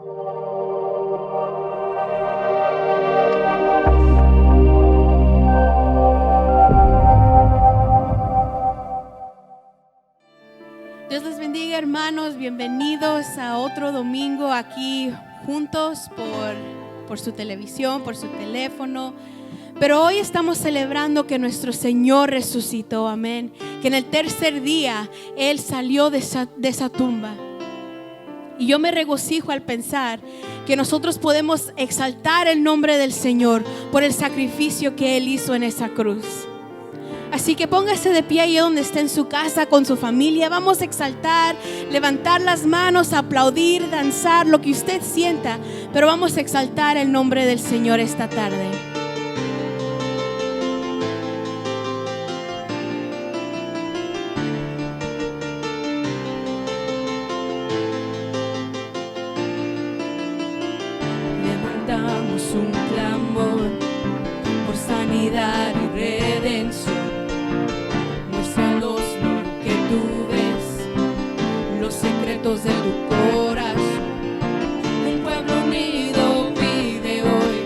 Dios les bendiga, hermanos. Bienvenidos a otro domingo aquí juntos por su televisión, por su teléfono. Pero hoy estamos celebrando que nuestro Señor resucitó, amén. Que en el tercer día Él salió de esa tumba. Y yo me regocijo al pensar que nosotros podemos exaltar el nombre del Señor por el sacrificio que Él hizo en esa cruz. Así que póngase de pie ahí donde esté en su casa con su familia. Vamos a exaltar, levantar las manos, aplaudir, danzar, lo que usted sienta. Pero vamos a exaltar el nombre del Señor esta tarde. Levantamos un clamor por sanidad y redención. Muéstranos lo que tú ves, los secretos de tu corazón. Un pueblo unido pide hoy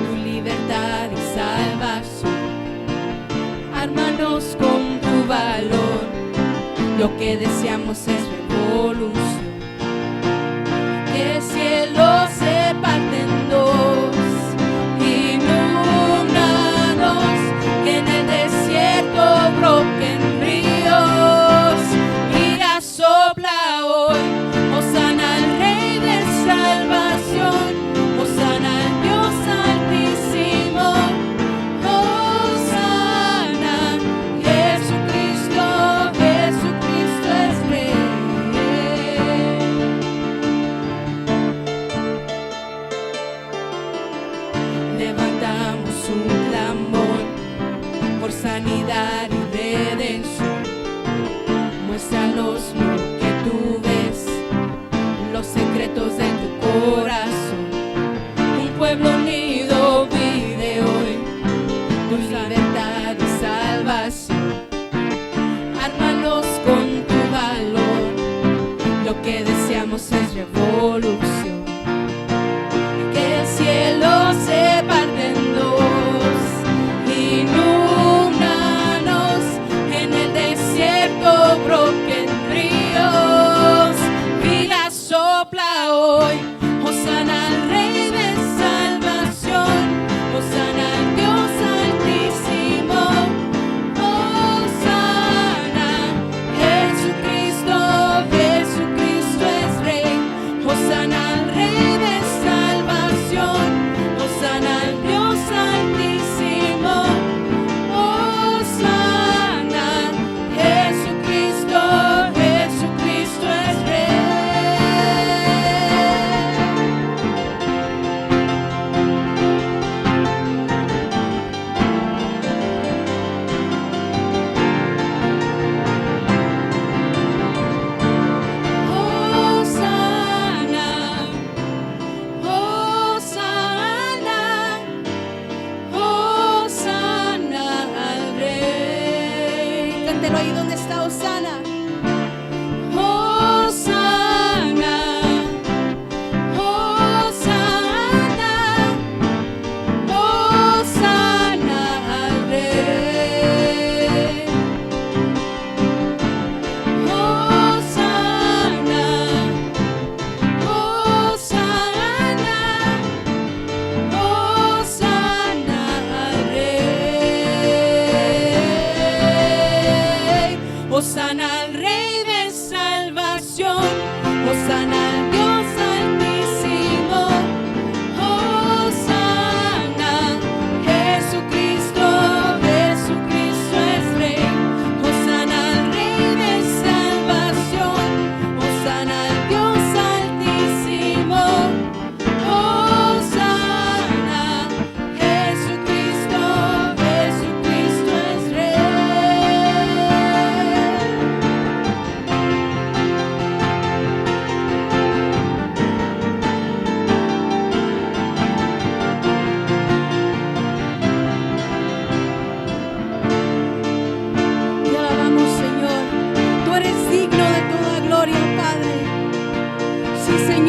tu libertad y salvación. Ármanos con tu valor, lo que deseamos es revolución. Que el cielo se parte en dos, inúndanos, que en el desierto broten ríos. Mira, sopla hoy, hosana al Rey de salvación, hosana al Dios altísimo, hosana, Jesucristo, Jesucristo es Rey. Levantamos un clamor por sanidad y redención. Muéstranos lo que tú ves, los secretos de tu corazón. Un pueblo unido pide hoy tu libertad y salvación. Ármanos con tu valor, lo que deseamos es revolución. Que el cielo se parte en dos, inúndanos, en el desierto broten ríos. Mira, sopla hoy, hosana al Rey de salvación, hosana al Dios altísimo, hosana, Jesucristo, Jesucristo es Rey, hosana al Rey de salvación, hosana al Dios altísimo, hosana, Jesucristo, Jesucristo es Rey.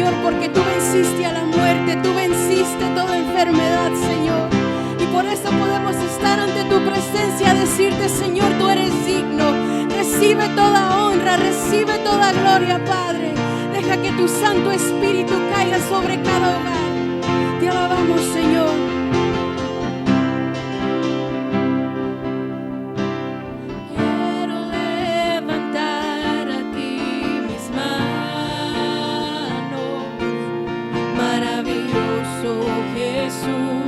Señor, porque tú venciste a la muerte, tú venciste toda enfermedad, Señor. Y por eso podemos estar ante tu presencia, decirte, Señor, tú eres digno. Recibe toda honra, recibe toda gloria, Padre. Deja que tu Santo Espíritu caiga sobre cada hogar. Te alabamos, Señor. Quiero levantar a ti mis manos, maravilloso Jesús,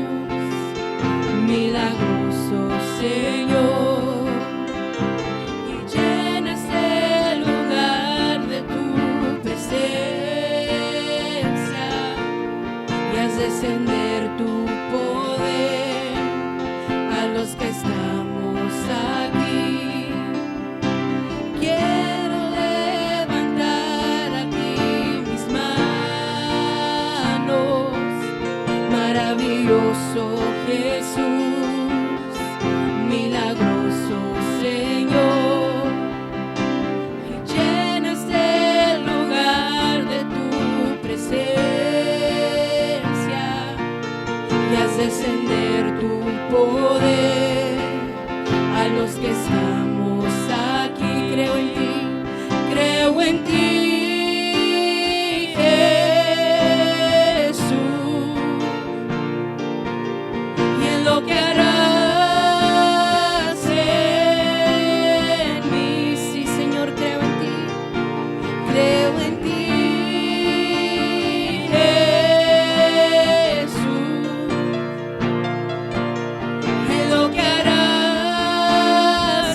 milagroso Señor, y llenas el lugar de tu presencia y haz descender tu poder a los que estamos aquí. Quiero levantar aquí mis manos, maravilloso Jesús, milagroso Señor, y llenas el lugar de tu presencia y haz descender tu poder a los que estamos aquí. Creo en ti, creo en ti, Jesús, y en lo que harás en mí. Sí, Señor, creo en ti. Creo en ti. En lo que harás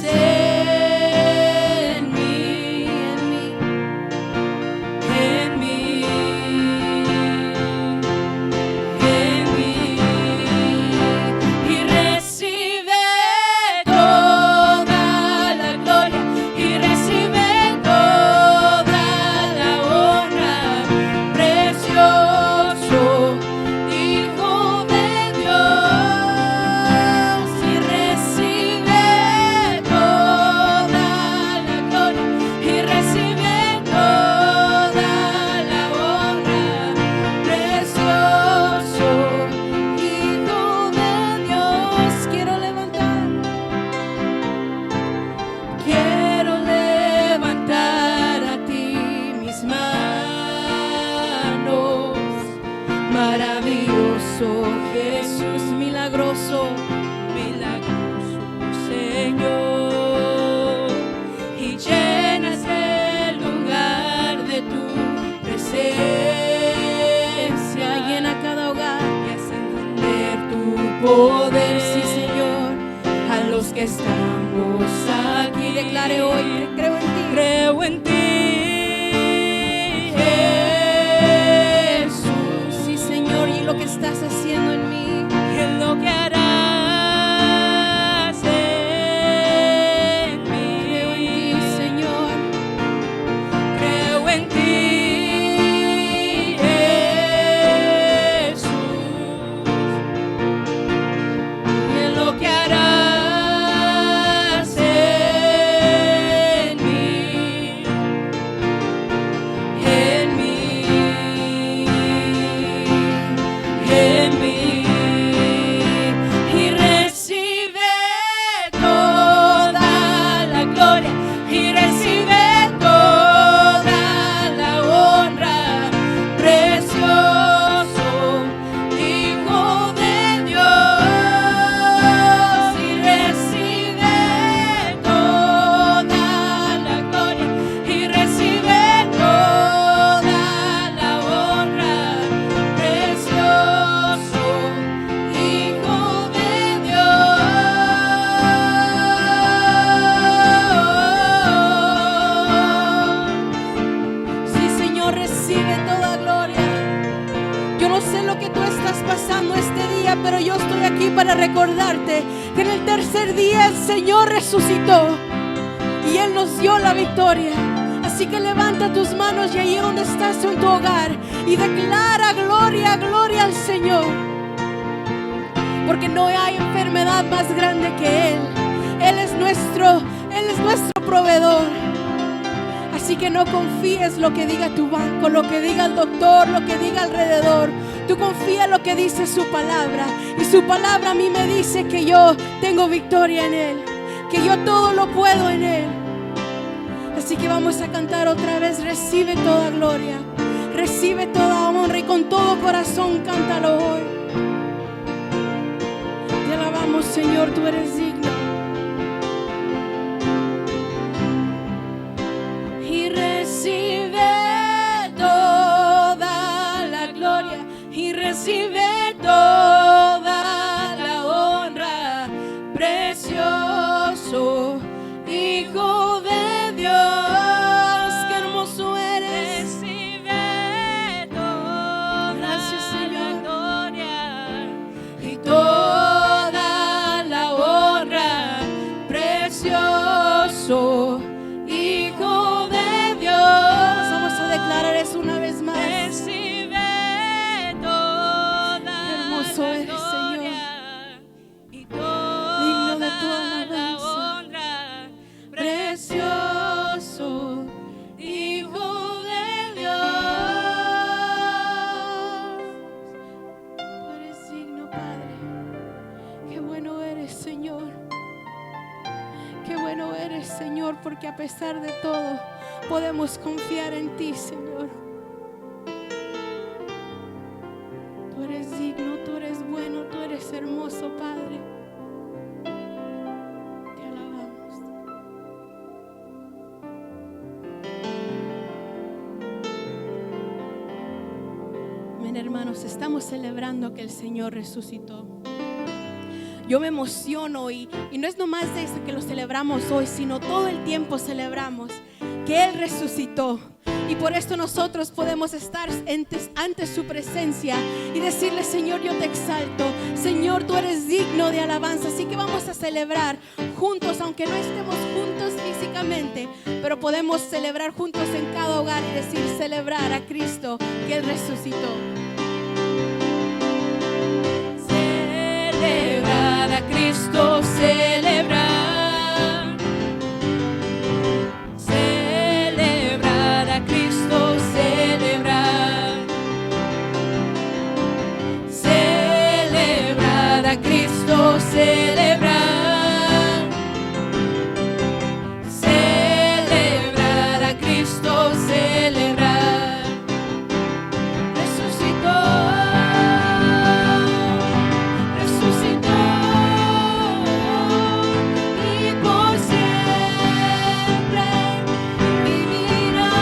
en mí, en mí, en mí, y recibe toda la gloria, y recibe toda la honra, precioso Hijo de Dios, y recibe toda la gloria, y recibe toda la honra, precioso Hijo de Dios. Quiero levantar a ti mis manos, maravilloso Jesús, milagroso, milagroso Señor, y llenas el lugar de tu presencia. Llena cada hogar. Y haz encender tu poder, Sí, Señor. a los que estamos aquí. Declare hoy, creo en ti. Creo en ti, Jesús, Sí, Señor, y lo que estás haciendo en mí. y en lo que harás en mí. Creo en ti, Señor. Creo en ti, Jesús, y en lo que harás en mí, en mí, en mí, y recibe toda la gloria, y recibe toda la honra, precioso Hijo de Dios, y recibe toda la gloria, y recibe toda la honra, precioso Hijo de Dios. Sí, Señor, recibe toda gloria. Yo no sé lo que tú estás pasando este día, pero yo estoy aquí para recordarte que en el tercer día el Señor resucitó y Él nos dio la victoria. Así que levanta tus manos y ahí donde estás en tu hogar y declara gloria, gloria al Señor. Porque no hay enfermedad más grande que Él. Él es nuestro proveedor. Así que no confíes lo que diga tu banco, lo que diga el doctor, lo que diga alrededor. Tú confía en lo que dice su palabra. Y su palabra a mí me dice que yo tengo victoria en Él, que yo todo lo puedo en Él. Así que vamos a cantar otra vez. Recibe toda gloria, recibe toda honra, y con todo corazón cántalo hoy. Te alabamos, Señor, tú eres digno. Y recibe toda la gloria, y recibe toda la honra, precioso Hijo de Dios, qué hermoso eres. Recibe toda la gloria Y toda la honra, precioso Hijo de Dios. Vamos a declarar eso una vez más. recibe toda Qué hermoso la eres, gloria y Digno toda de toda la alabanza. honra, Precioso Hijo de Dios. Tú eres digno, Padre. Qué bueno eres, Señor. Qué bueno eres, Señor, porque a pesar de todo podemos confiar en ti, Señor. Tú eres digno, tú eres bueno, tú eres hermoso, Padre. Te alabamos. Amén, hermanos, estamos celebrando que el Señor resucitó. Yo me emociono y no es nomás de eso que lo celebramos hoy, sino todo el tiempo celebramos que Él resucitó. Y por esto nosotros podemos estar ante su presencia y decirle: Señor, yo te exalto. Señor, tú eres digno de alabanza. Así que vamos a celebrar juntos, aunque no estemos juntos físicamente, pero podemos celebrar juntos en cada hogar y decir: celebrar a Cristo, que Él resucitó. celebrar a Cristo, celebrar, celebrar a Cristo, celebrar, celebrar a Cristo, celebrar, celebrar a Cristo, celebrar. Resucitó, resucitó, y por siempre vivirá.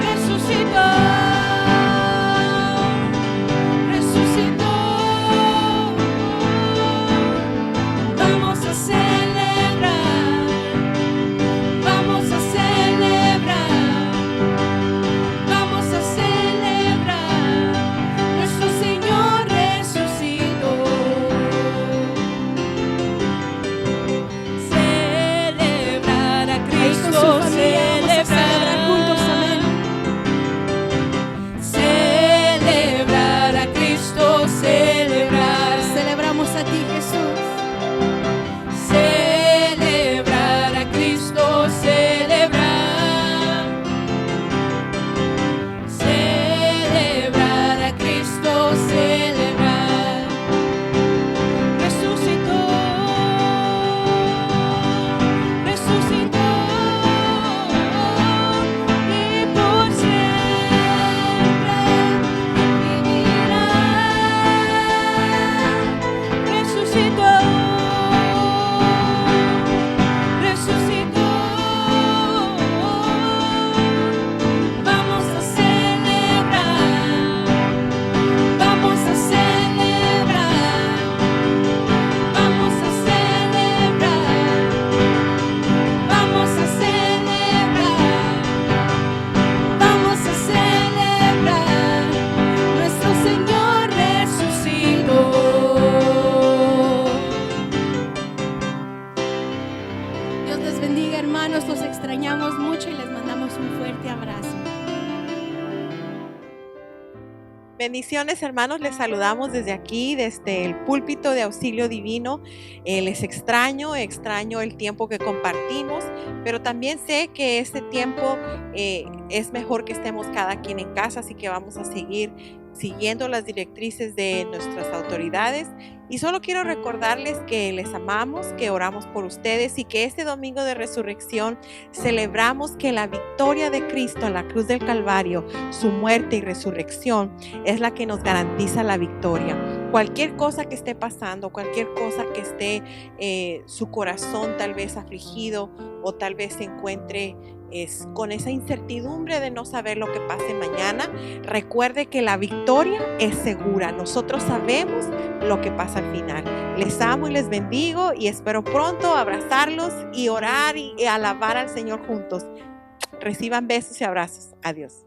Resucitó, resucitó, Bendiciones, hermanos, les saludamos desde aquí, desde el púlpito de Auxilio Divino. Les extraño el tiempo que compartimos, pero también sé que este tiempo es mejor que estemos cada quien en casa, así que vamos a seguir siguiendo las directrices de nuestras autoridades. Y solo quiero recordarles que les amamos, que oramos por ustedes y que este domingo de resurrección celebramos que la victoria de Cristo en la cruz del Calvario, su muerte y resurrección, es la que nos garantiza la victoria. Cualquier cosa que esté pasando, cualquier cosa que esté su corazón tal vez afligido o tal vez se encuentre con esa incertidumbre de no saber lo que pase mañana, recuerde que la victoria es segura. Nosotros sabemos lo que pasa al final. Les amo y les bendigo y espero pronto abrazarlos y orar y alabar al Señor juntos. Reciban besos y abrazos. Adiós.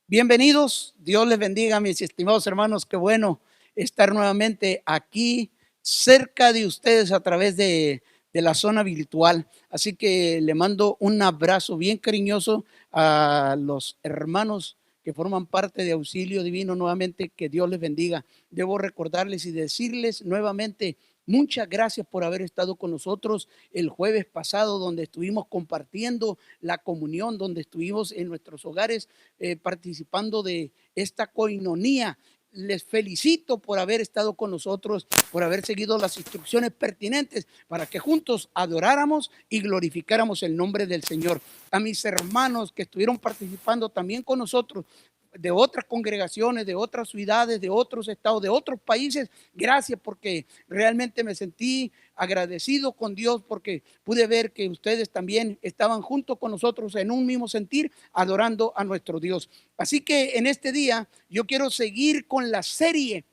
Bienvenidos, Dios les bendiga, mis estimados hermanos. Qué bueno estar nuevamente aquí cerca de ustedes a través de la zona virtual. Así que le mando un abrazo bien cariñoso a los hermanos que forman parte de Auxilio Divino. Nuevamente, que Dios les bendiga. Debo recordarles y decirles nuevamente muchas gracias por haber estado con nosotros el jueves pasado, donde estuvimos compartiendo la comunión, donde estuvimos en nuestros hogares participando de esta coinonía. Les felicito por haber estado con nosotros, por haber seguido las instrucciones pertinentes para que juntos adoráramos y glorificáramos el nombre del Señor. A mis hermanos que estuvieron participando también con nosotros, de otras congregaciones, de otras ciudades, de otros estados, de otros países, gracias, porque realmente me sentí agradecido con Dios porque pude ver que ustedes también estaban junto con nosotros en un mismo sentir, adorando a nuestro Dios. Así que en este día yo quiero seguir con la serie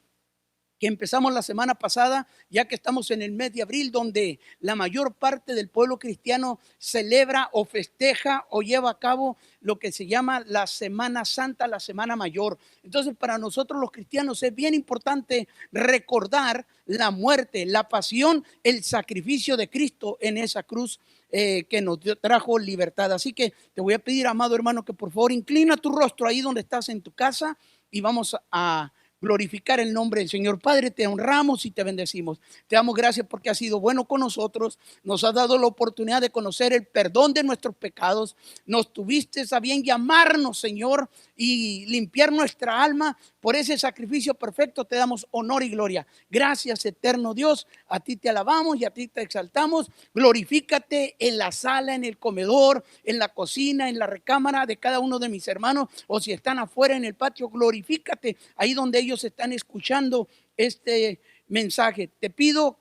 que empezamos la semana pasada, ya que estamos en el mes de abril, donde la mayor parte del pueblo cristiano celebra o festeja o lleva a cabo lo que se llama la Semana Santa, la Semana Mayor. Entonces, para nosotros los cristianos es bien importante recordar la muerte, la pasión, el sacrificio de Cristo en esa cruz que nos trajo libertad. Así que te voy a pedir, amado hermano, que por favor inclina tu rostro ahí donde estás en tu casa y vamos a glorificar el nombre del Señor. Padre, te honramos y te bendecimos. Te damos gracias porque has sido bueno con nosotros. Nos has dado la oportunidad de conocer el perdón de nuestros pecados. Nos tuviste a bien llamarnos, Señor, y limpiar nuestra alma. Por ese sacrificio perfecto te damos honor y gloria. Gracias, eterno Dios. A ti te alabamos y a ti te exaltamos. Glorifícate en la sala, en el comedor, en la cocina, en la recámara de cada uno de mis hermanos, o si están afuera en el patio, glorifícate ahí donde ellos están escuchando este mensaje. Te pido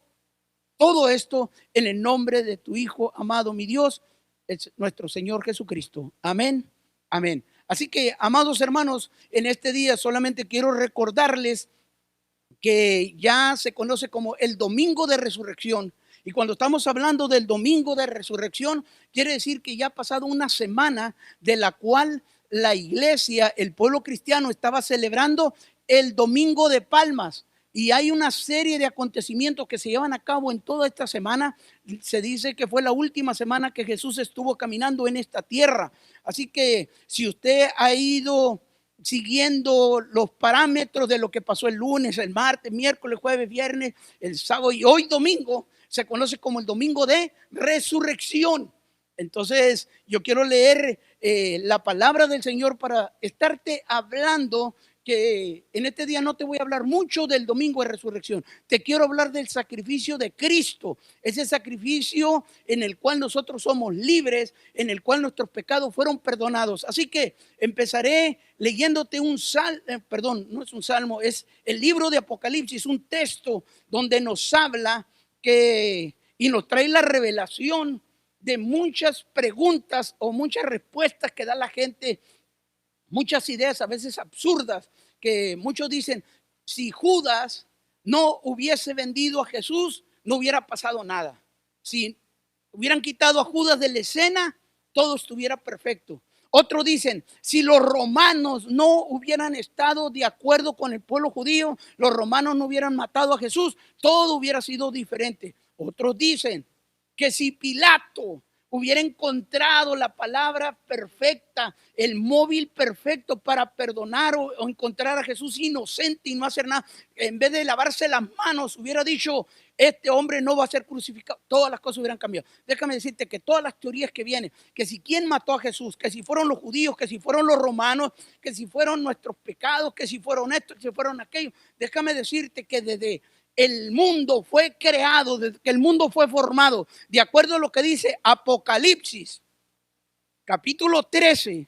todo esto en el nombre de tu Hijo amado, mi Dios, es nuestro Señor Jesucristo. Amén, amén. Así que, amados hermanos, en este día solamente quiero recordarles que ya se conoce como el Domingo de Resurrección. Y cuando estamos hablando del Domingo de Resurrección, quiere decir que ya ha pasado una semana de la cual la iglesia, el pueblo cristiano, estaba celebrando el Domingo de Palmas. Y hay una serie de acontecimientos que se llevan a cabo en toda esta semana. Se dice que fue la última semana que Jesús estuvo caminando en esta tierra. Así que si usted ha ido siguiendo los parámetros de lo que pasó el lunes, el martes, miércoles, jueves, viernes, el sábado y hoy domingo, se conoce como el Domingo de Resurrección. Entonces yo quiero leer la palabra del Señor para estarte hablando que en este día no te voy a hablar mucho del Domingo de Resurrección. Te quiero hablar del sacrificio de Cristo, ese sacrificio en el cual nosotros somos libres, en el cual nuestros pecados fueron perdonados. Así que empezaré leyéndote un salmo, perdón, no es un salmo, es el libro de Apocalipsis, un texto donde nos habla y nos trae la revelación de muchas preguntas o muchas respuestas que da la gente, muchas ideas a veces absurdas, que muchos dicen, si Judas no hubiese vendido a Jesús, no hubiera pasado nada. Si hubieran quitado a Judas de la escena, todo estuviera perfecto. Otros dicen, si los romanos no hubieran estado de acuerdo con el pueblo judío, los romanos no hubieran matado a Jesús, todo hubiera sido diferente. Otros dicen que si Pilato hubiera encontrado la palabra perfecta, el móvil perfecto para perdonar o encontrar a Jesús inocente y no hacer nada, en vez de lavarse las manos, hubiera dicho, este hombre no va a ser crucificado, todas las cosas hubieran cambiado. Déjame decirte que todas las teorías que vienen, que si quién mató a Jesús, que si fueron los judíos, que si fueron los romanos, que si fueron nuestros pecados, que si fueron estos, que si fueron aquellos, déjame decirte que desde el mundo fue creado, desde que el mundo fue formado, de acuerdo a lo que dice Apocalipsis, capítulo 13,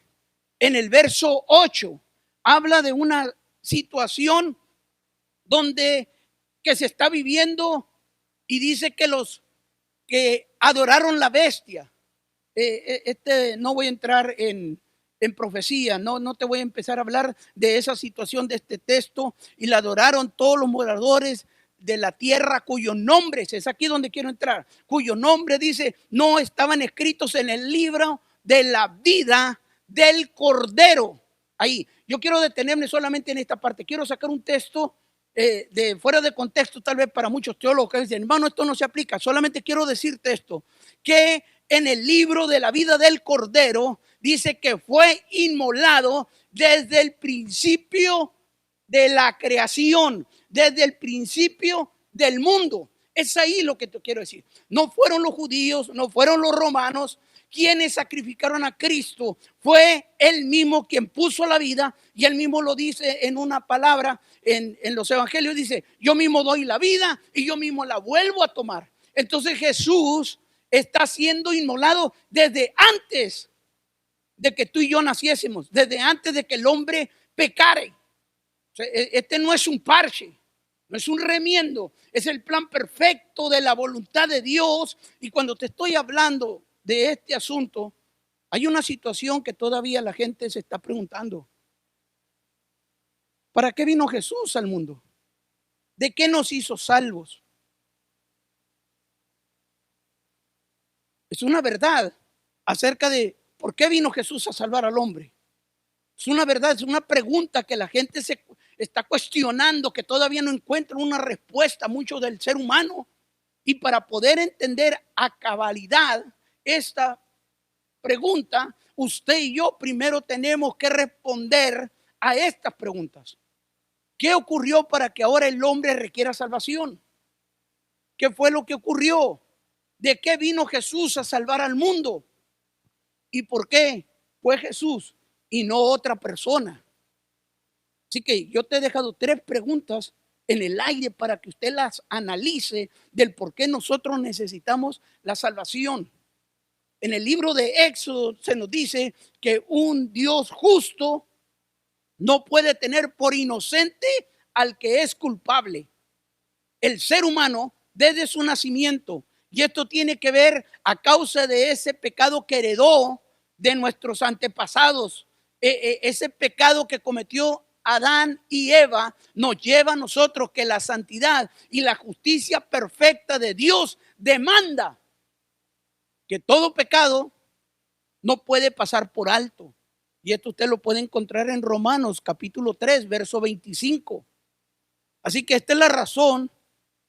en el verso 8, habla de una situación donde que se está viviendo y dice que los que adoraron la bestia, no voy a entrar en profecía, no te voy a empezar a hablar de esa situación de este texto, y la adoraron todos los moradores de la tierra cuyos nombres, es aquí donde quiero entrar, cuyo nombre dice no estaban escritos en el libro de la vida del Cordero. Ahí, yo quiero detenerme solamente en esta parte, quiero sacar un texto de fuera de contexto tal vez para muchos teólogos que dicen, hermano, esto no se aplica, solamente quiero decirte esto, que en el libro de la vida del Cordero dice que fue inmolado desde el principio de la creación, desde el principio del mundo. Es ahí lo que te quiero decir. No fueron los judíos, no fueron los romanos quienes sacrificaron a Cristo. Fue él mismo quien puso la vida, y él mismo lo dice en una palabra en los evangelios, dice, yo mismo doy la vida y yo mismo la vuelvo a tomar. Entonces Jesús está siendo inmolado desde antes de que tú y yo naciésemos, desde antes de que el hombre pecare. O sea, este no es un parche, no es un remiendo, es el plan perfecto de la voluntad de Dios. Y cuando te estoy hablando de este asunto, hay una situación que todavía la gente se está preguntando. ¿Para qué vino Jesús al mundo? ¿De qué nos hizo salvos? Es una verdad acerca de por qué vino Jesús a salvar al hombre. Es una verdad, es una pregunta que la gente se está cuestionando, que todavía no encuentra una respuesta mucho del ser humano. Y para poder entender a cabalidad esta pregunta, usted y yo primero tenemos que responder a estas preguntas. ¿Qué ocurrió para que ahora el hombre requiera salvación? ¿Qué fue lo que ocurrió? ¿De qué vino Jesús a salvar al mundo? ¿Y por qué fue Jesús y no otra persona? Así que yo te he dejado 3 preguntas en el aire para que usted las analice del por qué nosotros necesitamos la salvación. En el libro de Éxodo se nos dice que un Dios justo no puede tener por inocente al que es culpable. El ser humano desde su nacimiento, y esto tiene que ver a causa de ese pecado que heredó de nuestros antepasados, ese pecado que cometió Adán y Eva, nos lleva a nosotros que la santidad y la justicia perfecta de Dios demanda que todo pecado no puede pasar por alto. Y esto usted lo puede encontrar en Romanos capítulo 3, verso 25. Así que esta es la razón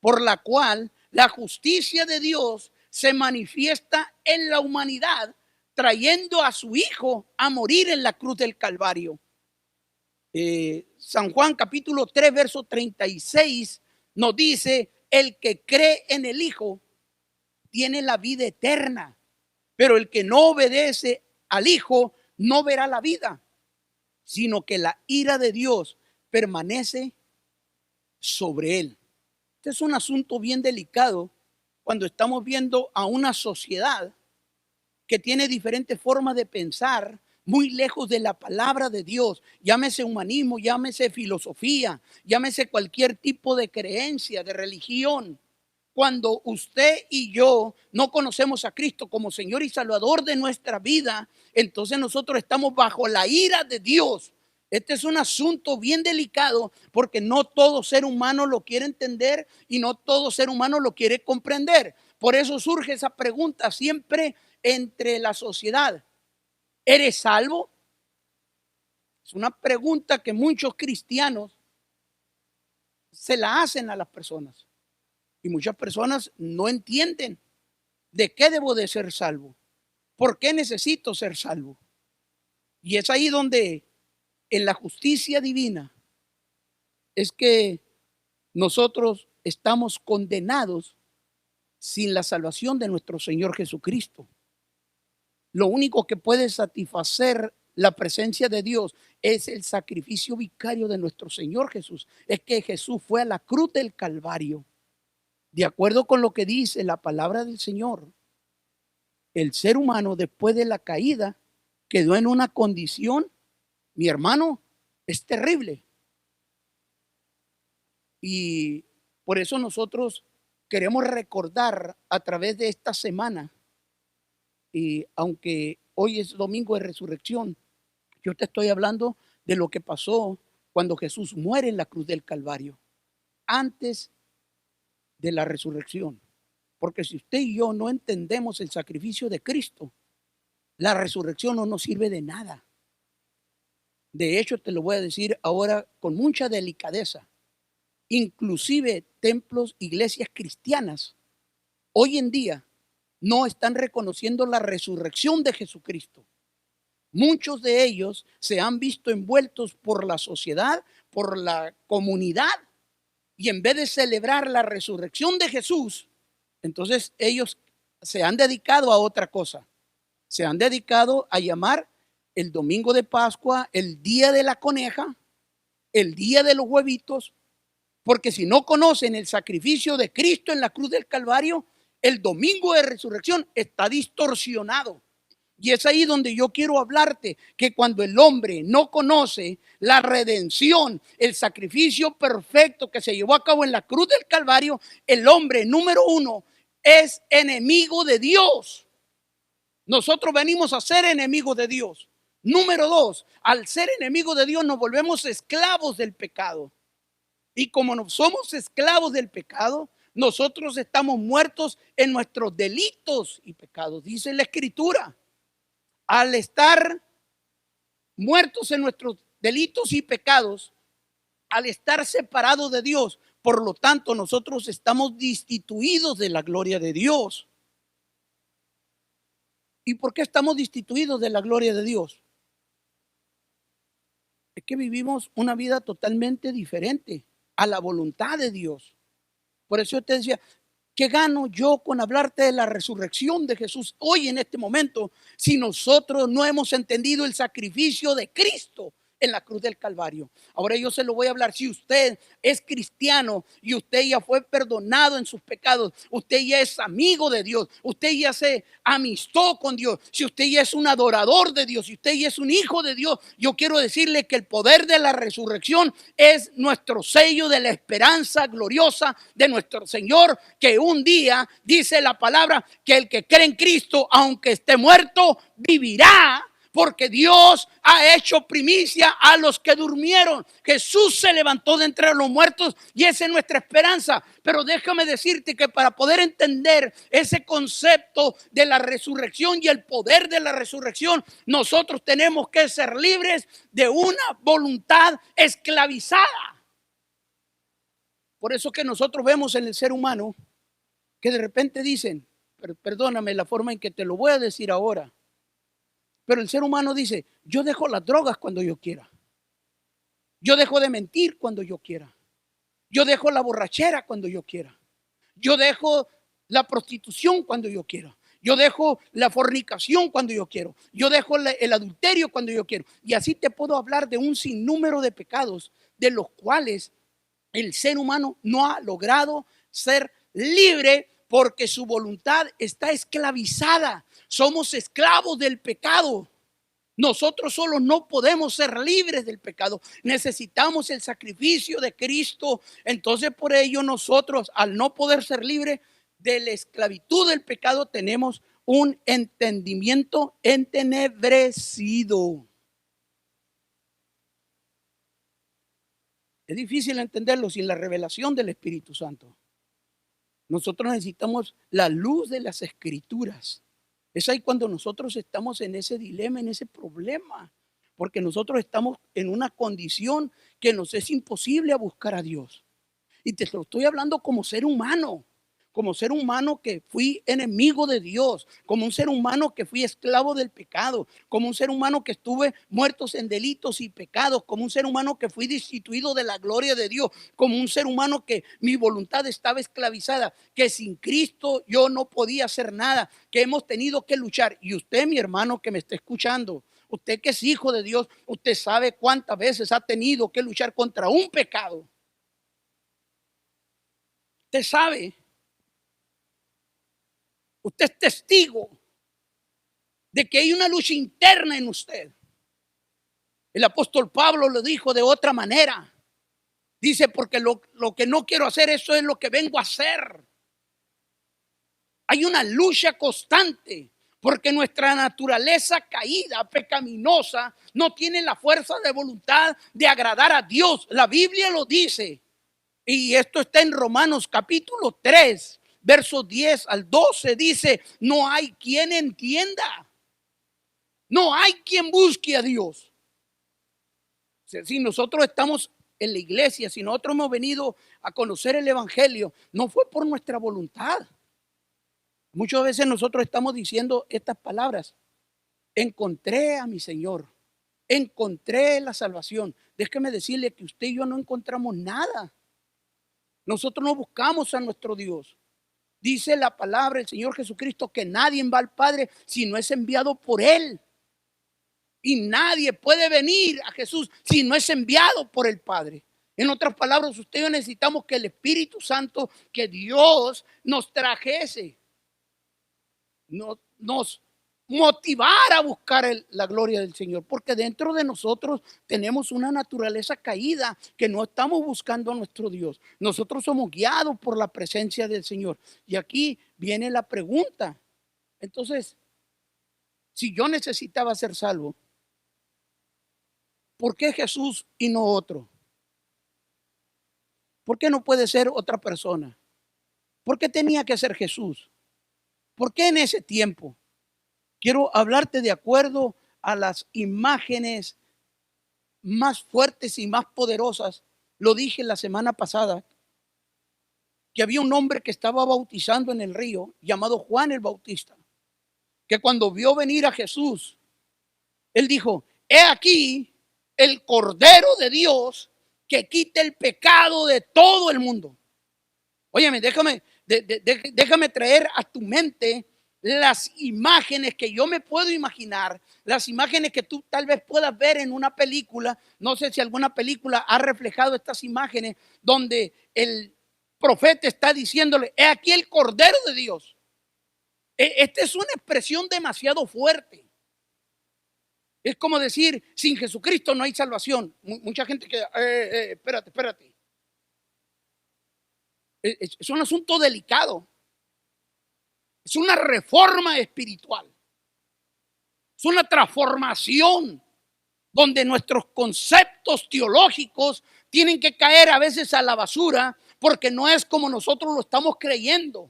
por la cual la justicia de Dios se manifiesta en la humanidad, trayendo a su Hijo a morir en la cruz del Calvario. San Juan capítulo 3, verso 36 nos dice, el que cree en el Hijo tiene la vida eterna, pero el que no obedece al Hijo no verá la vida, sino que la ira de Dios permanece sobre él. Este es un asunto bien delicado cuando estamos viendo a una sociedad que tiene diferentes formas de pensar, muy lejos de la palabra de Dios. Llámese humanismo, llámese filosofía, llámese cualquier tipo de creencia, de religión. Cuando usted y yo no conocemos a Cristo como Señor y Salvador de nuestra vida, entonces nosotros estamos bajo la ira de Dios. Este es un asunto bien delicado porque no todo ser humano lo quiere entender y no todo ser humano lo quiere comprender. Por eso surge esa pregunta siempre entre la sociedad. ¿Eres salvo? Es una pregunta que muchos cristianos se la hacen a las personas. Y muchas personas no entienden de qué debo de ser salvo. ¿Por qué necesito ser salvo? Y es ahí donde en la justicia divina es que nosotros estamos condenados sin la salvación de nuestro Señor Jesucristo. Lo único que puede satisfacer la presencia de Dios es el sacrificio vicario de nuestro Señor Jesús. Es que Jesús fue a la cruz del Calvario. De acuerdo con lo que dice la palabra del Señor, el ser humano después de la caída quedó en una condición, mi hermano, es terrible. Y por eso nosotros queremos recordar a través de esta semana, y aunque hoy es domingo de resurrección, yo te estoy hablando de lo que pasó cuando Jesús muere en la cruz del Calvario, antes de la resurrección. Porque si usted y yo no entendemos el sacrificio de Cristo, la resurrección no nos sirve de nada. De hecho, te lo voy a decir ahora con mucha delicadeza. Inclusive templos, iglesias cristianas, hoy en día no están reconociendo la resurrección de Jesucristo. Muchos de ellos se han visto envueltos por la sociedad, por la comunidad, y en vez de celebrar la resurrección de Jesús, entonces ellos se han dedicado a otra cosa. Se han dedicado a llamar el domingo de Pascua el día de la coneja, el día de los huevitos, porque si no conocen el sacrificio de Cristo en la cruz del Calvario, el domingo de resurrección está distorsionado. Y es ahí donde yo quiero hablarte, que cuando el hombre no conoce la redención, el sacrificio perfecto que se llevó a cabo en la cruz del Calvario, el hombre número uno es enemigo de Dios. Nosotros venimos a ser enemigos de Dios. Número dos, al ser enemigos de Dios nos volvemos esclavos del pecado. Y como no somos esclavos del pecado, nosotros estamos muertos en nuestros delitos y pecados, dice la Escritura. Al estar muertos en nuestros delitos y pecados, al estar separados de Dios, por lo tanto nosotros estamos destituidos de la gloria de Dios. ¿Y por qué estamos destituidos de la gloria de Dios? Es que vivimos una vida totalmente diferente a la voluntad de Dios. Por eso yo te decía, ¿qué gano yo con hablarte de la resurrección de Jesús hoy en este momento si nosotros no hemos entendido el sacrificio de Cristo en la cruz del Calvario? Ahora yo se lo voy a hablar. Si usted es cristiano y usted ya fue perdonado en sus pecados, usted ya es amigo de Dios, usted ya se amistó con Dios, si usted ya es un adorador de Dios, si usted ya es un hijo de Dios, yo quiero decirle que el poder de la resurrección es nuestro sello de la esperanza gloriosa de nuestro Señor, que un día dice la palabra que el que cree en Cristo, aunque esté muerto, vivirá. Porque Dios ha hecho primicia a los que durmieron. Jesús se levantó de entre los muertos y esa es nuestra esperanza. Pero déjame decirte que para poder entender ese concepto de la resurrección y el poder de la resurrección, nosotros tenemos que ser libres de una voluntad esclavizada. Por eso que nosotros vemos en el ser humano que de repente dicen, perdóname la forma en que te lo voy a decir ahora, pero el ser humano dice, yo dejo las drogas cuando yo quiera. Yo dejo de mentir cuando yo quiera. Yo dejo la borrachera cuando yo quiera. Yo dejo la prostitución cuando yo quiera. Yo dejo la fornicación cuando yo quiero. Yo dejo el adulterio cuando yo quiero. Y así te puedo hablar de un sinnúmero de pecados de los cuales el ser humano no ha logrado ser libre porque su voluntad está esclavizada. Somos esclavos del pecado. Nosotros solos no podemos ser libres del pecado. Necesitamos el sacrificio de Cristo. Entonces por ello nosotros, al no poder ser libres de la esclavitud del pecado, tenemos un entendimiento entenebrecido. Es difícil entenderlo sin la revelación del Espíritu Santo. Nosotros necesitamos la luz de las Escrituras. Es ahí cuando nosotros estamos en ese dilema, en ese problema, porque nosotros estamos en una condición que nos es imposible a buscar a Dios. Y te lo estoy hablando como ser humano, como ser humano que fui enemigo de Dios, como un ser humano que fui esclavo del pecado, como un ser humano que estuve muertos en delitos y pecados, como un ser humano que fui destituido de la gloria de Dios, como un ser humano que mi voluntad estaba esclavizada, que sin Cristo yo no podía hacer nada, que hemos tenido que luchar. Y usted, mi hermano que me está escuchando, usted que es hijo de Dios, usted sabe cuántas veces ha tenido que luchar contra un pecado. Usted sabe. Usted es testigo de que hay una lucha interna en usted. El apóstol Pablo lo dijo de otra manera. Dice, porque lo que no quiero hacer, eso es lo que vengo a hacer. Hay una lucha constante, porque nuestra naturaleza caída, pecaminosa, no tiene la fuerza de voluntad de agradar a Dios. La Biblia lo dice. Y esto está en Romanos capítulo 3. Versos 10 al 12 dice, no hay quien entienda, no hay quien busque a Dios. Si nosotros estamos en la iglesia, si nosotros hemos venido a conocer el evangelio, no fue por nuestra voluntad. Muchas veces nosotros estamos diciendo estas palabras: encontré a mi Señor, encontré la salvación. Déjeme decirle que usted y yo no encontramos nada. Nosotros no buscamos a nuestro Dios. Dice la palabra del Señor Jesucristo que nadie va al Padre si no es enviado por Él. Y nadie puede venir a Jesús si no es enviado por el Padre. En otras palabras, usted y yo necesitamos que el Espíritu Santo, que Dios nos trajese, nos motivara a buscar la gloria del Señor. Porque dentro de nosotros tenemos una naturaleza caída que no estamos buscando a nuestro Dios. Nosotros somos guiados por la presencia del Señor. Y aquí viene la pregunta. Entonces, si yo necesitaba ser salvo, ¿por qué Jesús y no otro? ¿Por qué no puede ser otra persona? ¿Por qué tenía que ser Jesús? ¿Por qué en ese tiempo? Quiero hablarte de acuerdo a las imágenes más fuertes y más poderosas. Lo dije la semana pasada, que había un hombre que estaba bautizando en el río, llamado Juan el Bautista, que cuando vio venir a Jesús, él dijo, he aquí el Cordero de Dios que quita el pecado de todo el mundo. Óyeme, déjame traer a tu mente las imágenes que yo me puedo imaginar, las imágenes que tú tal vez puedas ver en una película. No sé si alguna película ha reflejado estas imágenes donde el profeta está diciéndole, he aquí el Cordero de Dios. Esta es una expresión demasiado fuerte. Es como decir, sin Jesucristo no hay salvación. Mucha gente que, espérate. Es un asunto delicado. Es una reforma espiritual. Es una transformación donde nuestros conceptos teológicos tienen que caer a veces a la basura porque no es como nosotros lo estamos creyendo.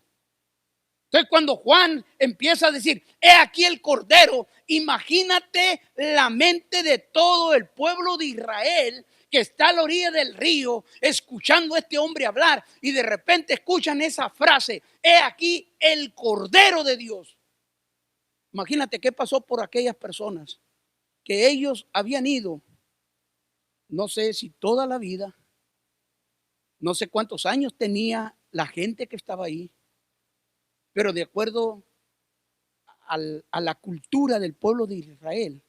Entonces, cuando Juan empieza a decir, he aquí el Cordero, imagínate la mente de todo el pueblo de Israel que está a la orilla del río escuchando a este hombre hablar y de repente escuchan esa frase, he aquí el Cordero de Dios. Imagínate qué pasó por aquellas personas que ellos habían ido, no sé si toda la vida, no sé cuántos años tenía la gente que estaba ahí, pero de acuerdo a la cultura del pueblo de Israel,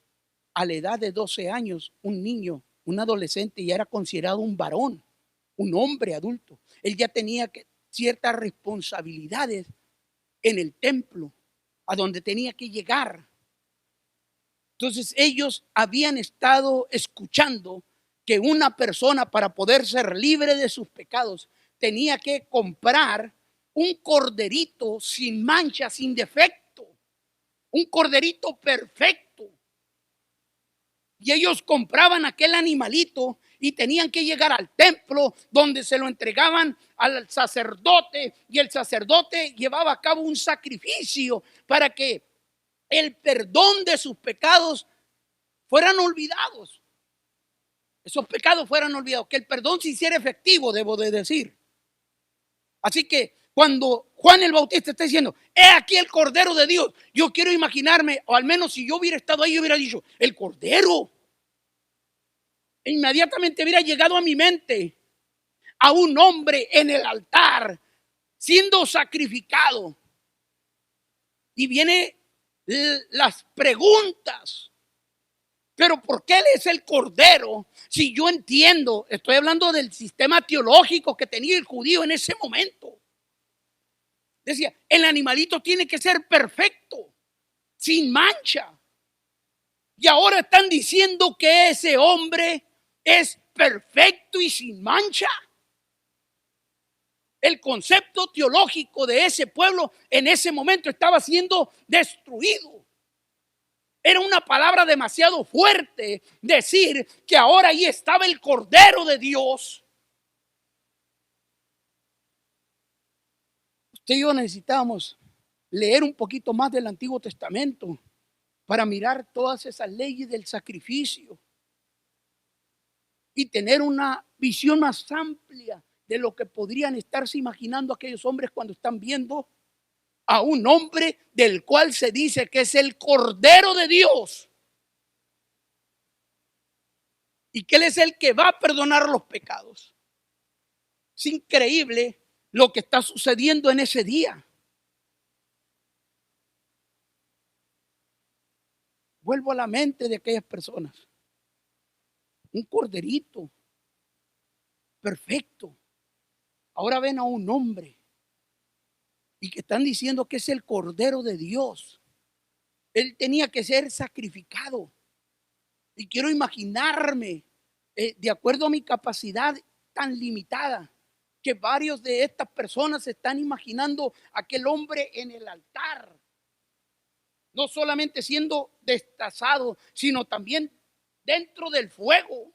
a la edad de 12 años, un niño, un adolescente ya era considerado un varón, un hombre adulto. Él ya tenía ciertas responsabilidades en el templo, a donde tenía que llegar. Entonces ellos habían estado escuchando que una persona para poder ser libre de sus pecados tenía que comprar un corderito sin mancha, sin defecto, un corderito perfecto. Y ellos compraban aquel animalito y tenían que llegar al templo donde se lo entregaban al sacerdote y el sacerdote llevaba a cabo un sacrificio para que el perdón de sus pecados fueran olvidados. Esos pecados fueran olvidados, que el perdón se hiciera efectivo, debo de decir. Así que cuando Juan el Bautista está diciendo, he aquí el Cordero de Dios. Yo quiero imaginarme, o al menos si yo hubiera estado ahí, yo hubiera dicho, el Cordero. E inmediatamente hubiera llegado a mi mente a un hombre en el altar siendo sacrificado. Y vienen las preguntas. Pero ¿por qué él es el Cordero? Si yo entiendo, estoy hablando del sistema teológico que tenía el judío en ese momento. Decía, el animalito tiene que ser perfecto, sin mancha. Y ahora están diciendo que ese hombre es perfecto y sin mancha. El concepto teológico de ese pueblo en ese momento estaba siendo destruido. Era una palabra demasiado fuerte decir que ahora ahí estaba el Cordero de Dios. Usted y yo necesitamos leer un poquito más del Antiguo Testamento para mirar todas esas leyes del sacrificio y tener una visión más amplia de lo que podrían estarse imaginando aquellos hombres cuando están viendo a un hombre del cual se dice que es el Cordero de Dios y que Él es el que va a perdonar los pecados. Es increíble lo que está sucediendo en ese día. Vuelvo a la mente de aquellas personas. Un corderito perfecto. Ahora ven a un hombre y que están diciendo que es el Cordero de Dios. Él tenía que ser sacrificado. Y quiero imaginarme, de acuerdo a mi capacidad tan limitada, que varios de estas personas se están imaginando a aquel hombre en el altar, no solamente siendo destazado, sino también dentro del fuego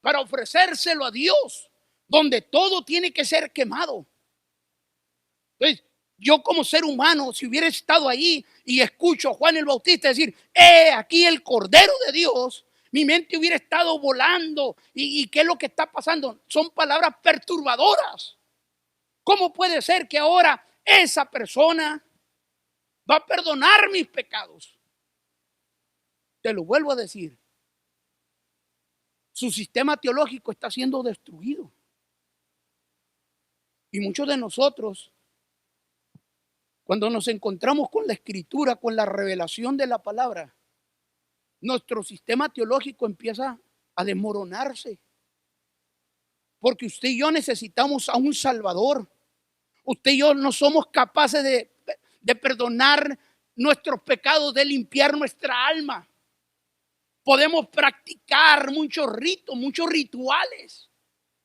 para ofrecérselo a Dios, donde todo tiene que ser quemado. Entonces, yo como ser humano, si hubiera estado ahí y escucho a Juan el Bautista decir, aquí el Cordero de Dios, mi mente hubiera estado volando. ¿Y qué es lo que está pasando? Son palabras perturbadoras. ¿Cómo puede ser que ahora esa persona va a perdonar mis pecados? Te lo vuelvo a decir. Su sistema teológico está siendo destruido. Y muchos de nosotros, cuando nos encontramos con la Escritura, con la revelación de la palabra, nuestro sistema teológico empieza a desmoronarse. Porque usted y yo necesitamos a un Salvador. Usted y yo no somos capaces de perdonar nuestros pecados, de limpiar nuestra alma. Podemos practicar muchos ritos, muchos rituales.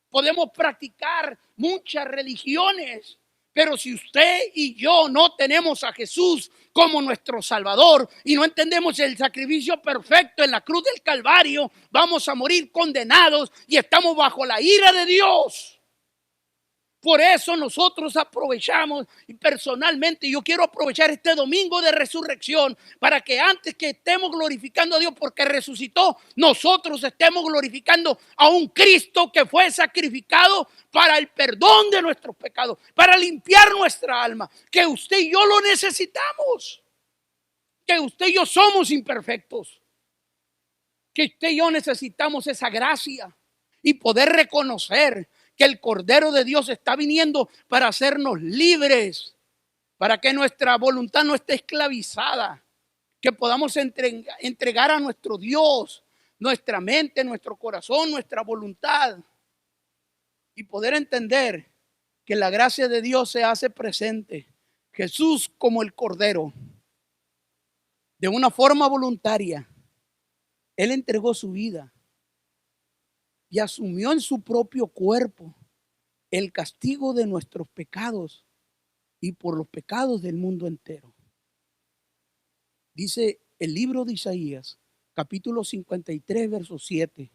Podemos practicar muchas religiones. Pero si usted y yo no tenemos a Jesús como nuestro Salvador y no entendemos el sacrificio perfecto en la cruz del Calvario, vamos a morir condenados y estamos bajo la ira de Dios. Por eso nosotros aprovechamos, y personalmente yo quiero aprovechar este domingo de resurrección para que antes que estemos glorificando a Dios porque resucitó, nosotros estemos glorificando a un Cristo que fue sacrificado para el perdón de nuestros pecados, para limpiar nuestra alma, que usted y yo lo necesitamos, que usted y yo somos imperfectos, que usted y yo necesitamos esa gracia y poder reconocer que el Cordero de Dios está viniendo para hacernos libres, para que nuestra voluntad no esté esclavizada, que podamos entregar a nuestro Dios nuestra mente, nuestro corazón, nuestra voluntad y poder entender que la gracia de Dios se hace presente. Jesús como el Cordero, de una forma voluntaria, Él entregó su vida y asumió en su propio cuerpo el castigo de nuestros pecados y por los pecados del mundo entero. Dice el libro de Isaías, capítulo 53, verso 7,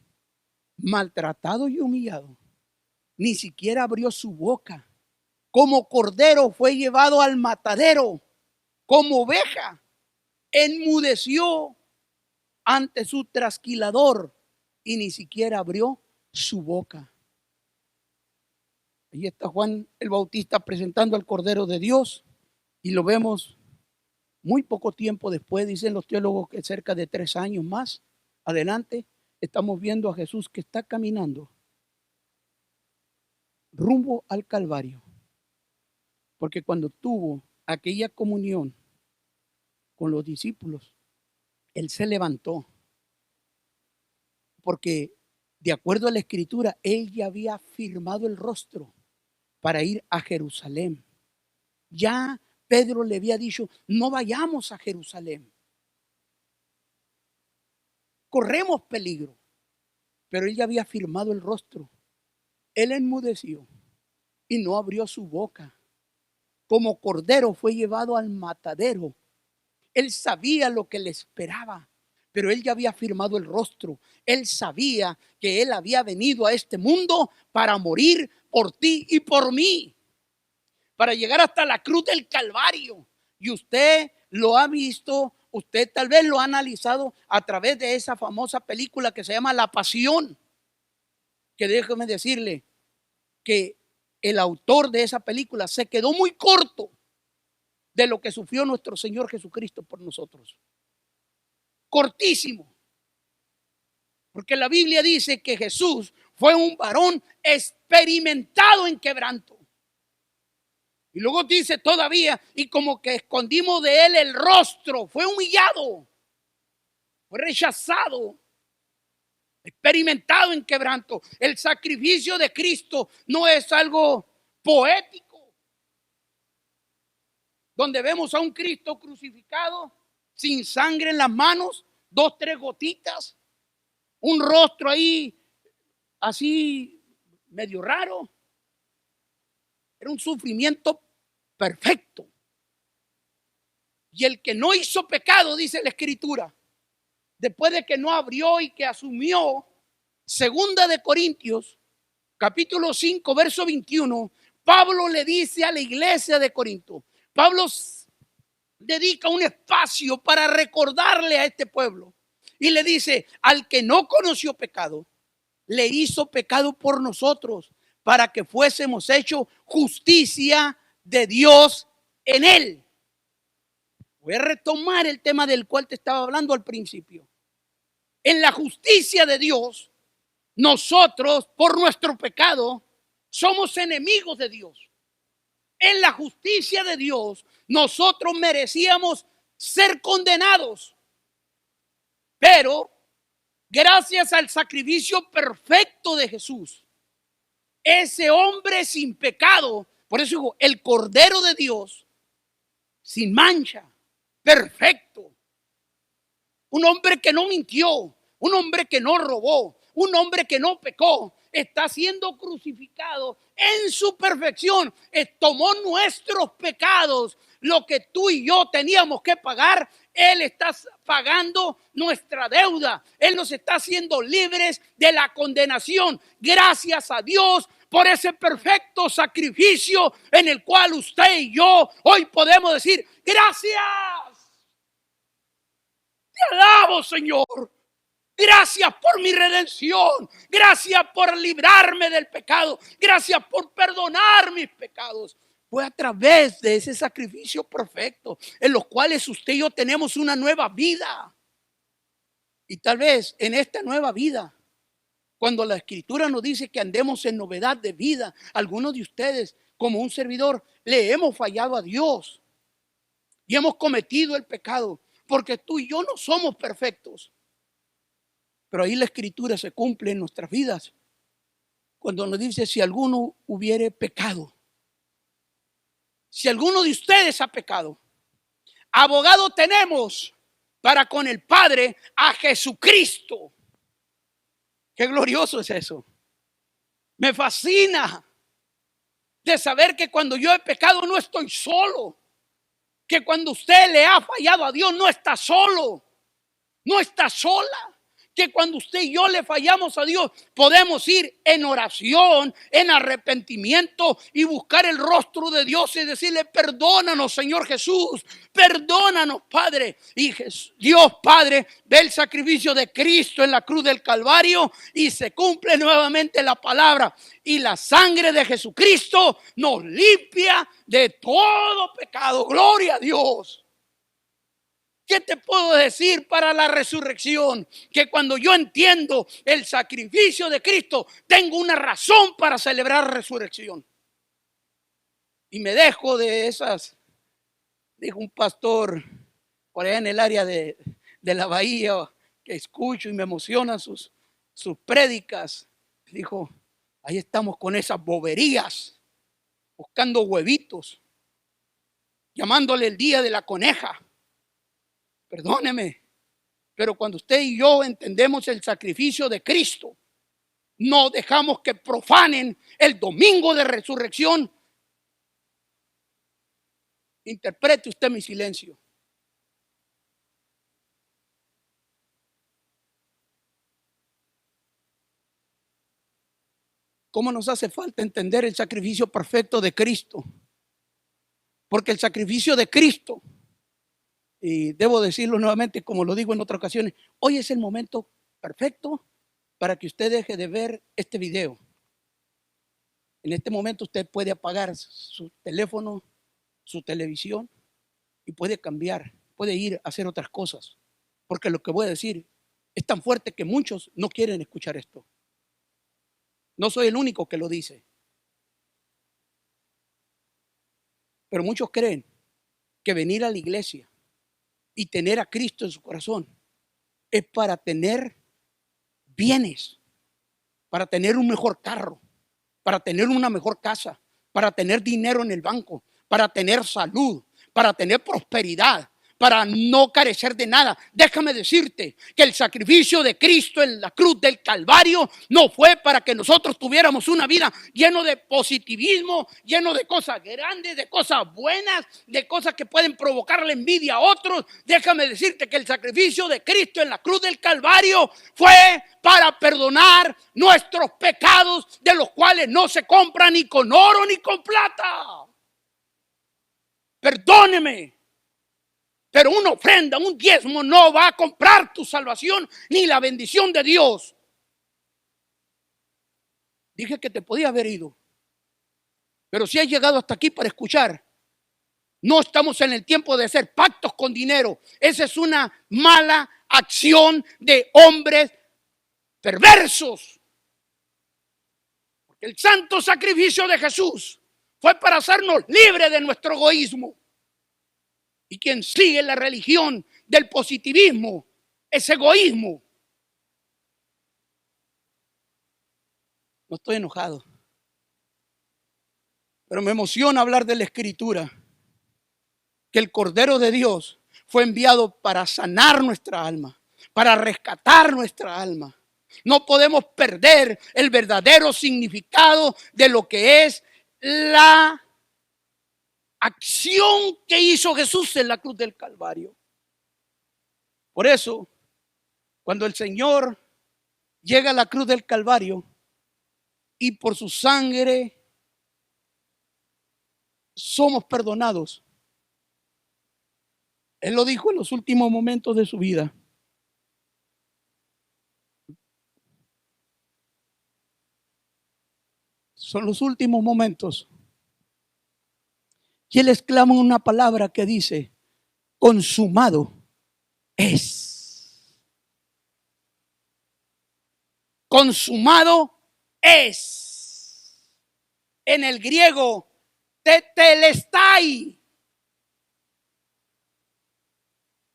maltratado y humillado, ni siquiera abrió su boca. Como cordero fue llevado al matadero, como oveja enmudeció ante su trasquilador y ni siquiera abrió su boca. Ahí está Juan el Bautista presentando al Cordero de Dios y lo vemos muy poco tiempo después, dicen los teólogos que cerca de 3 años más adelante, estamos viendo a Jesús que está caminando rumbo al Calvario. Porque cuando tuvo aquella comunión con los discípulos, Él se levantó. Porque de acuerdo a la Escritura, Él ya había firmado el rostro para ir a Jerusalén. Ya Pedro le había dicho, no vayamos a Jerusalén. Corremos peligro. Pero Él ya había firmado el rostro. Él enmudeció y no abrió su boca. Como cordero fue llevado al matadero. Él sabía lo que le esperaba, pero Él ya había firmado el rostro. Él sabía que Él había venido a este mundo para morir por ti y por mí, para llegar hasta la cruz del Calvario. Y usted lo ha visto, usted tal vez lo ha analizado a través de esa famosa película que se llama La Pasión, que déjeme decirle que el autor de esa película se quedó muy corto de lo que sufrió nuestro Señor Jesucristo por nosotros. Cortísimo. Porque la Biblia dice que Jesús fue un varón experimentado en quebranto. Y luego dice todavía, y como que escondimos de él el rostro, fue humillado, fue rechazado, experimentado en quebranto. El sacrificio de Cristo no es algo poético, donde vemos a un Cristo crucificado sin sangre en las manos, 2, 3 gotitas, un rostro ahí así medio raro. Era un sufrimiento perfecto. Y el que no hizo pecado, dice la Escritura, después de que no abrió y que asumió, 2 de Corintios, capítulo 5, verso 21, Pablo le dice a la iglesia de Corinto, Pablo dedica un espacio para recordarle a este pueblo y le dice, al que no conoció pecado, le hizo pecado por nosotros, para que fuésemos hechos justicia de Dios en él. Voy a retomar el tema del cual te estaba hablando al principio. En la justicia de Dios, nosotros por nuestro pecado somos enemigos de Dios. En la justicia de Dios, nosotros merecíamos ser condenados. Pero gracias al sacrificio perfecto de Jesús, ese hombre sin pecado, por eso digo, el Cordero de Dios, sin mancha, perfecto, un hombre que no mintió, un hombre que no robó, un hombre que no pecó, está siendo crucificado en su perfección. Tomó nuestros pecados, lo que tú y yo teníamos que pagar. Él está pagando nuestra deuda. Él nos está haciendo libres de la condenación. Gracias a Dios por ese perfecto sacrificio en el cual usted y yo hoy podemos decir, gracias. Te alabo, Señor. Gracias por mi redención. Gracias por librarme del pecado. Gracias por perdonar mis pecados. Fue a través de ese sacrificio perfecto en los cuales usted y yo tenemos una nueva vida. Y tal vez en esta nueva vida, cuando la Escritura nos dice que andemos en novedad de vida, algunos de ustedes, como un servidor, le hemos fallado a Dios y hemos cometido el pecado, porque tú y yo no somos perfectos. Pero ahí la Escritura se cumple en nuestras vidas cuando nos dice, si alguno hubiere pecado, si alguno de ustedes ha pecado, abogado tenemos para con el Padre a Jesucristo. Qué glorioso es eso. Me fascina de saber que cuando yo he pecado no estoy solo, que cuando usted le ha fallado a Dios no está solo, no está sola. que cuando usted y yo le fallamos a Dios, podemos ir en oración, en arrepentimiento y buscar el rostro de Dios y decirle: perdónanos, Señor Jesús, perdónanos, Padre. Y Dios Padre ve el sacrificio de Cristo en la cruz del Calvario y se cumple nuevamente la palabra. Y la sangre de Jesucristo nos limpia de todo pecado. Gloria a Dios. ¿Qué te puedo decir para la resurrección? Que cuando yo entiendo el sacrificio de Cristo, tengo una razón para celebrar resurrección. Y me dejo de esas, dijo un pastor por allá en el área de la bahía, que escucho y me emocionan sus prédicas. Dijo: ahí estamos con esas boberías, buscando huevitos, llamándole el día de la coneja. Perdóneme, pero cuando usted y yo entendemos el sacrificio de Cristo, no dejamos que profanen el domingo de resurrección. Interprete usted mi silencio. ¿Cómo nos hace falta entender el sacrificio perfecto de Cristo? Porque el sacrificio de Cristo, y debo decirlo nuevamente como lo digo en otras ocasiones, hoy es el momento perfecto para que usted deje de ver este video. En este momento usted puede apagar su teléfono, su televisión y puede cambiar, puede ir a hacer otras cosas. Porque lo que voy a decir es tan fuerte que muchos no quieren escuchar esto. No soy el único que lo dice. Pero muchos creen que venir a la iglesia y tener a Cristo en su corazón es para tener bienes, para tener un mejor carro, para tener una mejor casa, para tener dinero en el banco, para tener salud, para tener prosperidad, para no carecer de nada. Déjame decirte que el sacrificio de Cristo en la cruz del Calvario no fue para que nosotros tuviéramos una vida lleno de positivismo, lleno de cosas grandes, de cosas buenas, de cosas que pueden provocarle envidia a otros. Déjame decirte que el sacrificio de Cristo en la cruz del Calvario fue para perdonar nuestros pecados, de los cuales no se compra ni con oro ni con plata. Perdóneme. Pero una ofrenda, un diezmo no va a comprar tu salvación ni la bendición de Dios. Dije que te podía haber ido. Pero si has llegado hasta aquí para escuchar, no estamos en el tiempo de hacer pactos con dinero. Esa es una mala acción de hombres perversos. Porque el santo sacrificio de Jesús fue para hacernos libres de nuestro egoísmo. Y quien sigue la religión del positivismo es egoísmo. No estoy enojado, pero me emociona hablar de la Escritura, que el Cordero de Dios fue enviado para sanar nuestra alma, para rescatar nuestra alma. No podemos perder el verdadero significado de lo que es la acción que hizo Jesús en la cruz del Calvario. Por eso, cuando el Señor llega a la cruz del Calvario y por su sangre somos perdonados, Él lo dijo en los últimos momentos de su vida. Son los últimos momentos. Y Él exclama una palabra que dice: consumado es. Consumado es. En el griego, tetelestai.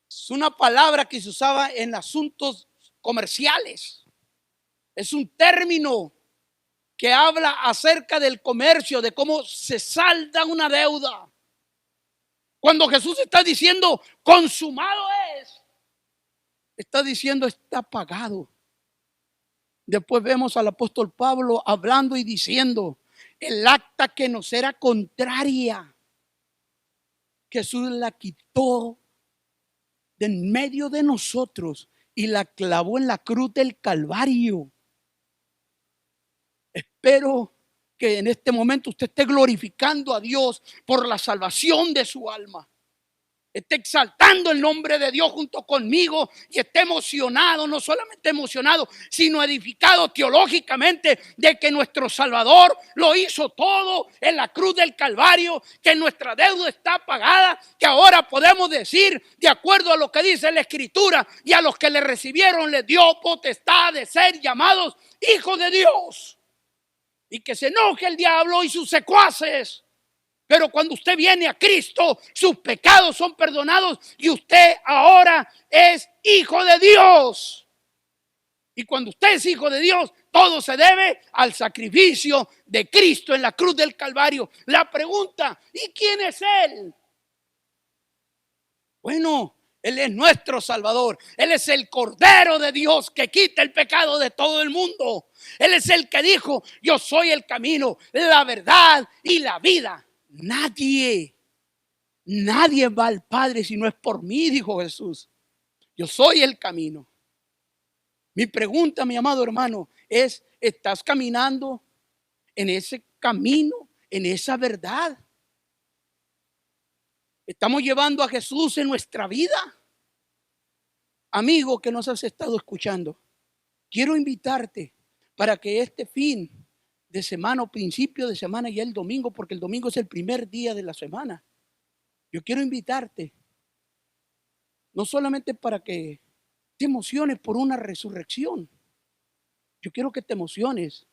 Es una palabra que se usaba en asuntos comerciales. Es un término que habla acerca del comercio, de cómo se salda una deuda. Cuando Jesús está diciendo consumado es, está diciendo está pagado. Después vemos al apóstol Pablo hablando y diciendo: el acta que nos era contraria, Jesús la quitó de en medio de nosotros y la clavó en la cruz del Calvario. Espero que en este momento usted esté glorificando a Dios por la salvación de su alma. Esté exaltando el nombre de Dios junto conmigo y esté emocionado, no solamente emocionado, sino edificado teológicamente de que nuestro Salvador lo hizo todo en la cruz del Calvario, que nuestra deuda está pagada, que ahora podemos decir, de acuerdo a lo que dice la Escritura, y a los que le recibieron les dio potestad de ser llamados hijos de Dios. Y que se enoje el diablo y sus secuaces. Pero cuando usted viene a Cristo, sus pecados son perdonados y usted ahora es hijo de Dios. Y cuando usted es hijo de Dios, todo se debe al sacrificio de Cristo en la cruz del Calvario. La pregunta, ¿y quién es Él? Bueno, Él es nuestro Salvador. Él es el Cordero de Dios que quita el pecado de todo el mundo. Él es el que dijo, yo soy el camino, la verdad y la vida. Nadie va al Padre si no es por mí, dijo Jesús. Yo soy el camino. Mi pregunta, mi amado hermano, es: ¿estás caminando en ese camino, en esa verdad? ¿Estamos llevando a Jesús en nuestra vida? Amigo que nos has estado escuchando, quiero invitarte para que este fin de semana o principio de semana, ya el domingo, porque el domingo es el primer día de la semana, yo quiero invitarte no solamente para que te emociones por una resurrección. Yo quiero que te emociones.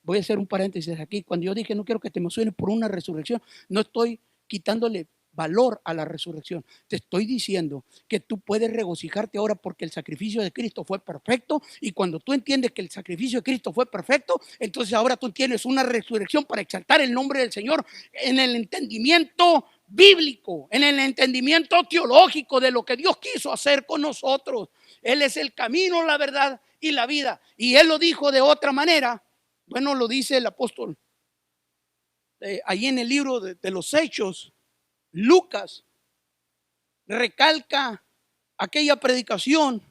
Voy a hacer un paréntesis aquí. Cuando yo dije no quiero que te emociones por una resurrección, no estoy quitándole valor a la resurrección. Te estoy diciendo que tú puedes regocijarte ahora porque el sacrificio de Cristo fue perfecto, y cuando tú entiendes que el sacrificio de Cristo fue perfecto, entonces ahora tú tienes una resurrección para exaltar el nombre del Señor en el entendimiento bíblico, en el entendimiento teológico de lo que Dios quiso hacer con nosotros. Él es el camino, la verdad y la vida. Y Él lo dijo de otra manera. Bueno, lo dice el apóstol ahí en el libro de los Hechos. Lucas recalca aquella predicación,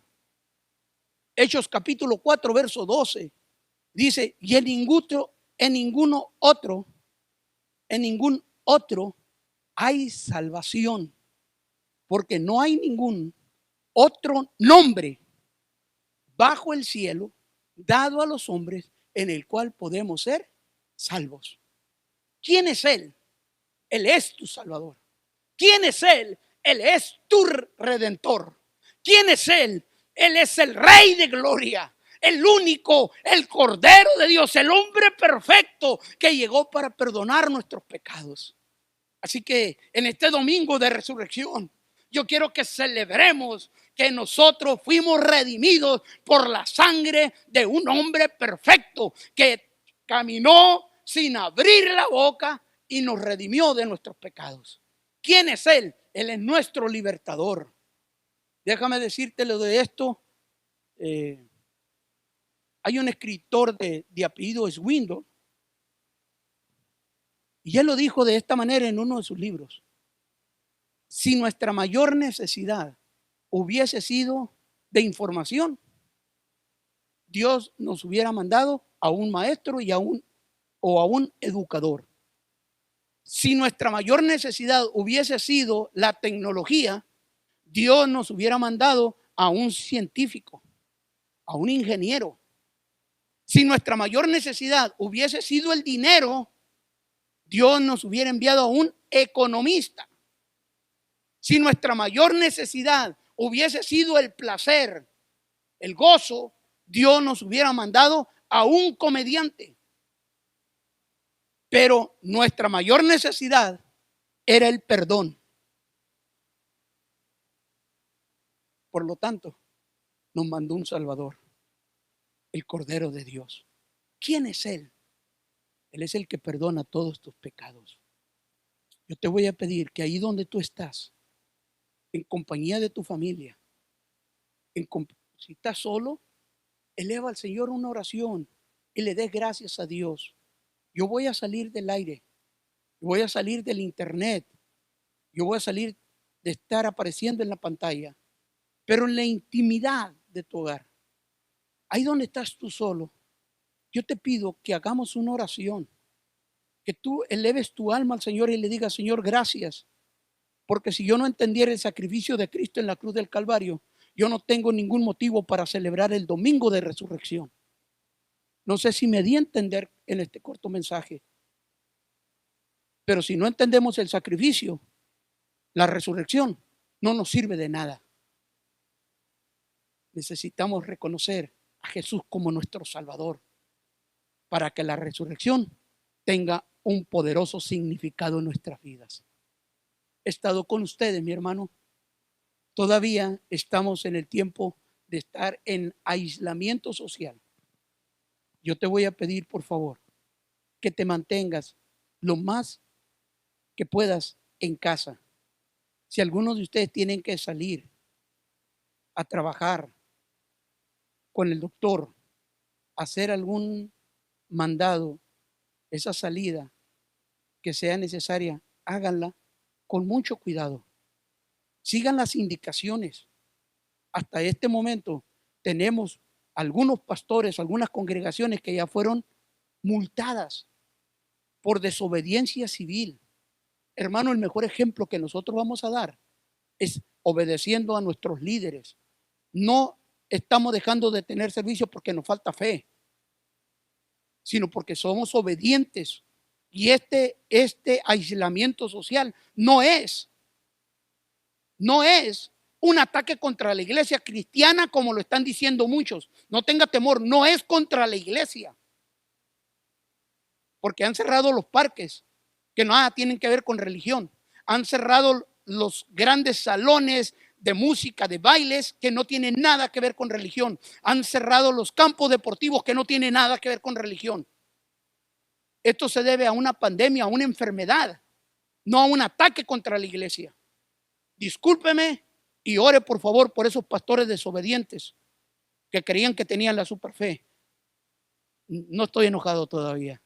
Hechos capítulo 4 verso 12, dice: y en ningún otro hay salvación, porque no hay ningún otro nombre bajo el cielo dado a los hombres en el cual podemos ser salvos. ¿Quién es Él? Él es tu Salvador. ¿Quién es Él? Él es tu Redentor. ¿Quién es Él? Él es el Rey de Gloria, el único, el Cordero de Dios, el hombre perfecto que llegó para perdonar nuestros pecados. Así que en este domingo de resurrección, yo quiero que celebremos que nosotros fuimos redimidos por la sangre de un hombre perfecto que caminó sin abrir la boca y nos redimió de nuestros pecados. ¿Quién es Él? Él es nuestro libertador. Déjame decirte lo de esto. Hay un escritor de apellido Swindoll, y él lo dijo de esta manera en uno de sus libros: si nuestra mayor necesidad hubiese sido de información, Dios nos hubiera mandado a un maestro y a un educador. Si nuestra mayor necesidad hubiese sido la tecnología, Dios nos hubiera mandado a un científico, a un ingeniero. Si nuestra mayor necesidad hubiese sido el dinero, Dios nos hubiera enviado a un economista. Si nuestra mayor necesidad hubiese sido el placer, el gozo, Dios nos hubiera mandado a un comediante. Pero nuestra mayor necesidad era el perdón. Por lo tanto, nos mandó un Salvador, el Cordero de Dios. ¿Quién es Él? Él es el que perdona todos tus pecados. Yo te voy a pedir que ahí donde tú estás, en compañía de tu familia, si estás solo, eleva al Señor una oración y le des gracias a Dios. Yo voy a salir del aire, yo voy a salir del internet, yo voy a salir de estar apareciendo en la pantalla, pero en la intimidad de tu hogar, ahí donde estás tú solo, yo te pido que hagamos una oración, que tú eleves tu alma al Señor y le digas: Señor, gracias, porque si yo no entendiera el sacrificio de Cristo en la cruz del Calvario, yo no tengo ningún motivo para celebrar el domingo de resurrección. No sé si me di a entender en este corto mensaje, pero si no entendemos el sacrificio, la resurrección no nos sirve de nada. Necesitamos reconocer a Jesús como nuestro Salvador para que la resurrección tenga un poderoso significado en nuestras vidas. He estado con ustedes, mi hermano. Todavía estamos en el tiempo de estar en aislamiento social. Yo te voy a pedir, por favor, que te mantengas lo más que puedas en casa. Si algunos de ustedes tienen que salir a trabajar con el doctor, hacer algún mandado, esa salida que sea necesaria, háganla con mucho cuidado. Sigan las indicaciones. Hasta este momento tenemos algunos pastores, algunas congregaciones que ya fueron multadas por desobediencia civil. Hermano, el mejor ejemplo que nosotros vamos a dar es obedeciendo a nuestros líderes. No estamos dejando de tener servicio porque nos falta fe, sino porque somos obedientes. Y este aislamiento social no es un ataque contra la iglesia cristiana como lo están diciendo muchos. No tenga temor, no es contra la iglesia, porque han cerrado los parques que nada tienen que ver con religión. Han cerrado los grandes salones de música, de bailes que no tienen nada que ver con religión. Han cerrado los campos deportivos que no tienen nada que ver con religión. Esto se debe a una pandemia, a una enfermedad, no a un ataque contra la iglesia. Discúlpeme y ore por favor por esos pastores desobedientes que creían que tenían la superfe. No estoy enojado todavía,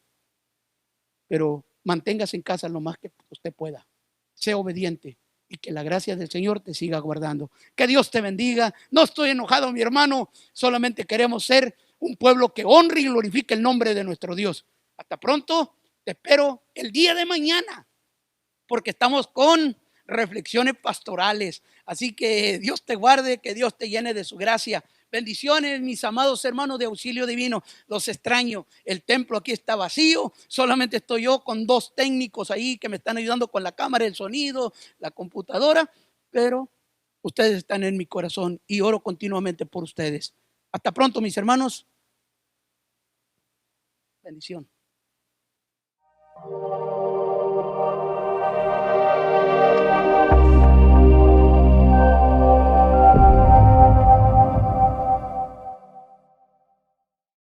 pero manténgase en casa lo más que usted pueda. Sea obediente y que la gracia del Señor te siga guardando. Que Dios te bendiga. No estoy enojado, mi hermano. Solamente queremos ser un pueblo que honre y glorifique el nombre de nuestro Dios. Hasta pronto. Te espero el día de mañana, porque estamos con reflexiones pastorales. Así que Dios te guarde, que Dios te llene de su gracia. Bendiciones, mis amados hermanos de Auxilio Divino. Los extraño. El templo aquí está vacío. Solamente estoy yo con 2 técnicos ahí que me están ayudando con la cámara, el sonido, la computadora. Pero ustedes están en mi corazón y oro continuamente por ustedes. Hasta pronto, mis hermanos. Bendición.